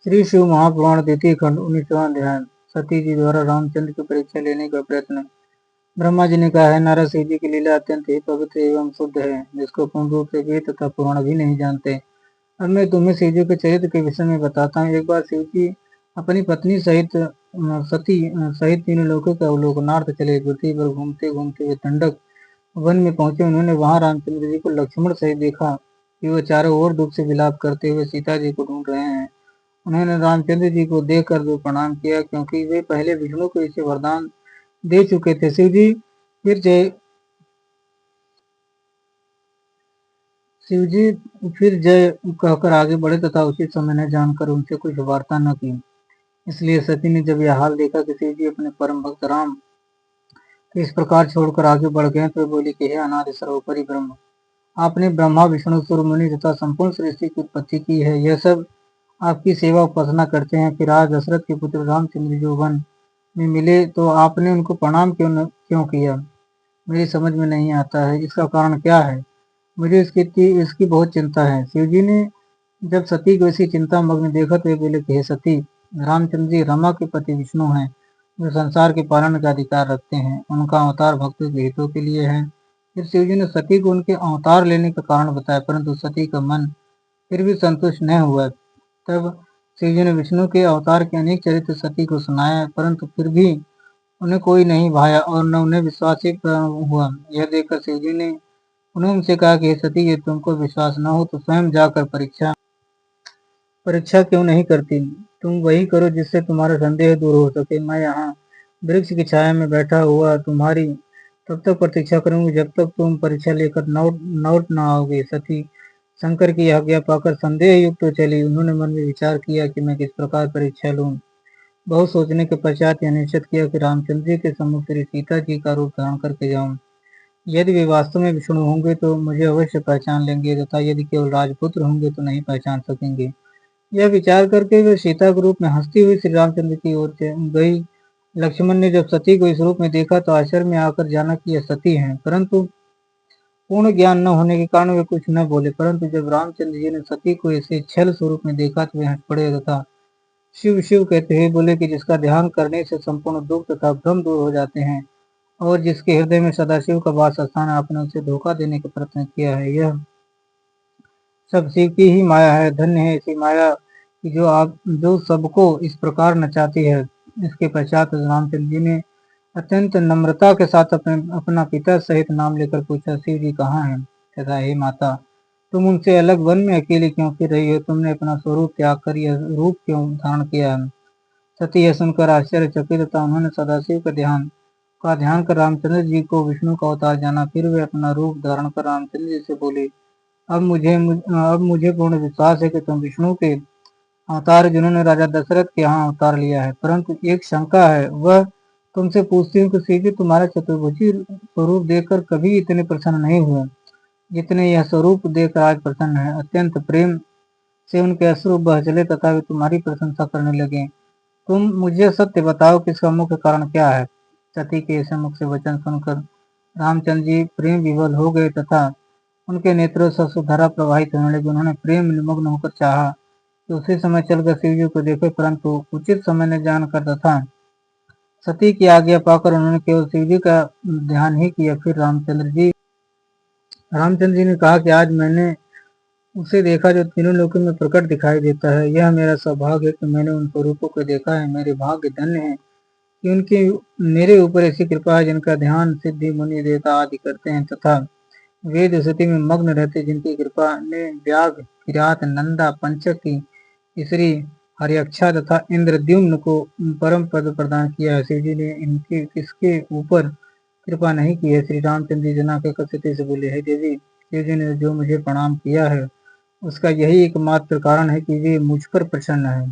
श्री शिव महापुराण द्वितीय खंड 19वां अध्याय। सती जी द्वारा रामचंद्र की परीक्षा लेने का प्रयत्न। ब्रह्मा जी ने कहा है, नारद शिव जी की लीला अत्यंत ही पवित्र एवं शुद्ध है, जिसको पूर्ण रूप से वेद तथा पुराण भी नहीं जानते। अब मैं तुम्हें शिव जी के चरित्र के विषय में बताता हूँ। एक बार शिव जी अपनी पत्नी सहित सती सहित तीनों लोगों के अवलोकनार्थ चले। पृथ्वी पर घूमते घूमते वे दंडक वन में पहुंचे। उन्होंने वहां रामचंद्र जी को लक्ष्मण सहित देखा कि वह चारों ओर दुख से विलाप करते हुए सीता जी को ढूंढ रहे हैं। उन्होंने रामचंद्र जी को देखकर भी प्रणाम किया, क्योंकि वे पहले विष्णु को इसे वरदान दे चुके थे। शिव जी फिर जय कहकर आगे बढ़े तथा उचित समय न जानकर उनसे कुछ वार्ता न की। इसलिए सती ने जब यह हाल देखा कि शिव जी अपने परम भक्त राम को इस प्रकार छोड़कर आगे बढ़ गए, तो बोली कि हे अनादि सर्वोपरि ब्रह्म, आपने ब्रह्मा विष्णु सूर्य मुनि तथा संपूर्ण सृष्टि की उत्पत्ति की है। यह सब आपकी सेवा उपासना करते हैं। फिर आज दशरथ के पुत्र रामचंद्र जो वन में मिले, तो आपने उनको प्रणाम क्यों किया? मेरी समझ में नहीं आता है। इसका कारण क्या है? मुझे इसकी बहुत चिंता है। शिवजी ने जब सती को इसी चिंता मग्न देखा, तो बोले कि हे सती, रामचंद्र जी रमा के पति विष्णु हैं, जो संसार के पालन का अधिकार रखते हैं। उनका अवतार भक्तों के हितों के लिए है। फिर शिवजी ने सती को उनके अवतार लेने का कारण बताया, परंतु सती का मन फिर भी संतुष्ट न हुआ। तब शिवजी ने विष्णु के अवतार के अनेक चरित्र सती को सुनाया, परंतु फिर भी उन्हें कोई नहीं भाया और न उन्हें विश्वास ही हुआ। यह देखकर शिवजी ने उन्होंने उनसे कहा कि हे सती, ये तुमको विश्वास न हो तो स्वयं जाकर परीक्षा परीक्षा क्यों नहीं करती? तुम वही करो जिससे तुम्हारा संदेह दूर हो सके। मैं यहाँ वृक्ष की छाया में बैठा हुआ तुम्हारी तब तक प्रतीक्षा करूंगी जब तक तुम परीक्षा लेकर लौट न आओगे। सती शंकर की आज्ञा पाकर संदेह युक्त तो चली। उन्होंने मन में विचार किया कि मैं किस प्रकार परीक्षा लूं। बहुत सोचने के पश्चात यह निश्चित किया कि रामचंद्र जी के सम्मुख श्री सीता जी का रूप धारण करके जाऊं। यदि वे वास्तव में विष्णु होंगे तो मुझे अवश्य पहचान लेंगे, तथा यदि केवल राजपुत्र होंगे तो नहीं पहचान सकेंगे। यह विचार करके वे सीता के रूप में हंसती हुई श्री रामचंद्र की ओर गई। लक्ष्मण ने जब सती को इस रूप में देखा, तो आश्चर्य में आकर जाना कि यह सती है, परंतु पूर्ण ज्ञान न होने के कारण वे कुछ न बोले। परंतु जब रामचंद्र जी ने सती को इसे छल स्वरूप में देखा, तो वे हंस पड़े तथा शिव शिव कहते हुए बोले कि जिसका ध्यान करने से संपूर्ण दुख तथा भ्रम दूर हो जाते हैं, और जिसके हृदय में सदाशिव का वास स्थान, आपने उसे धोखा देने का प्रयत्न किया है। यह सब शिव की ही माया है। धन्य है ऐसी माया कि जो सबको इस प्रकार नचाती है। इसके पश्चात रामचंद्र जी ने अत्यंत नम्रता के साथ अपना पिता सहित नाम लेकर पूछा, शिव जी कहाँ हैं? तथा हे माता, तुम उनसे अलग वन में अकेली क्यों फिर रही हो? तुमने अपना स्वरूप त्याग कर यह रूप क्यों धारण किया है? सती यह सुनकर आश्चर्यचकित तथा उन्होंने सदाशिव का ध्यान कर रामचंद्र जी को विष्णु का अवतार जाना। फिर वे अपना रूप धारण कर रामचंद्र जी से बोले, अब मुझे पूर्ण विश्वास है कि तुम विष्णु के अवतार, जिन्होंने राजा दशरथ के यहाँ अवतार लिया है। परंतु एक शंका है, वह तुमसे पूछती हूँ कि श्री जी तुम्हारा चतुर्भुजी स्वरूप देखकर कभी इतने प्रसन्न नहीं हुए जितने यह स्वरूप देखकर आज प्रसन्न है। अत्यंत प्रेम से उनके अश्रु बह चले तथा वे तुम्हारी प्रशंसा करने लगे। तुम मुझे सत्य बताओ कि इसका मुख्य कारण क्या है? सती के ऐसे मुख से वचन सुनकर रामचंद्र जी प्रेम विवल हो गए तथा उनके नेत्रों से अश्रुधारा प्रवाहित होने लगी। उन्होंने प्रेम निमग्न होकर चाहा कि उसी समय चलकर शिव जी को देखे, परंतु उचित समय ने जानकर तथा सती की आज्ञा पाकर उन्होंने केवल शिव जी का ध्यान ही किया। फिर रामचंद्र जी ने कहा कि आज मैंने उसे देखा जो तीनों लोकों में प्रकट दिखाई देता है। यह मेरा सौभाग्य है कि मैंने उन स्वरूपों को देखा है। मेरे भाग्य धन्य है कि उनकी मेरे ऊपर ऐसी कृपा है, जिनका ध्यान सिद्धि मुनि देवता आदि करते हैं तथा वेद स्तुति में मग्न रहते, जिनकी कृपा ने व्याघ, किरात, नंदा, पंचक की स्त्री हरियक्षा तथा इंद्रद्युम्न को परम पद प्रदान किया है। शिव जी ने इनके किसके ऊपर कृपा नहीं की है? श्री रामचंद्र जी जना के सती से बोले, है देवी, शिव जी ने जो मुझे प्रणाम किया है, उसका यही एकमात्र कारण है कि वे मुझ पर प्रसन्न है।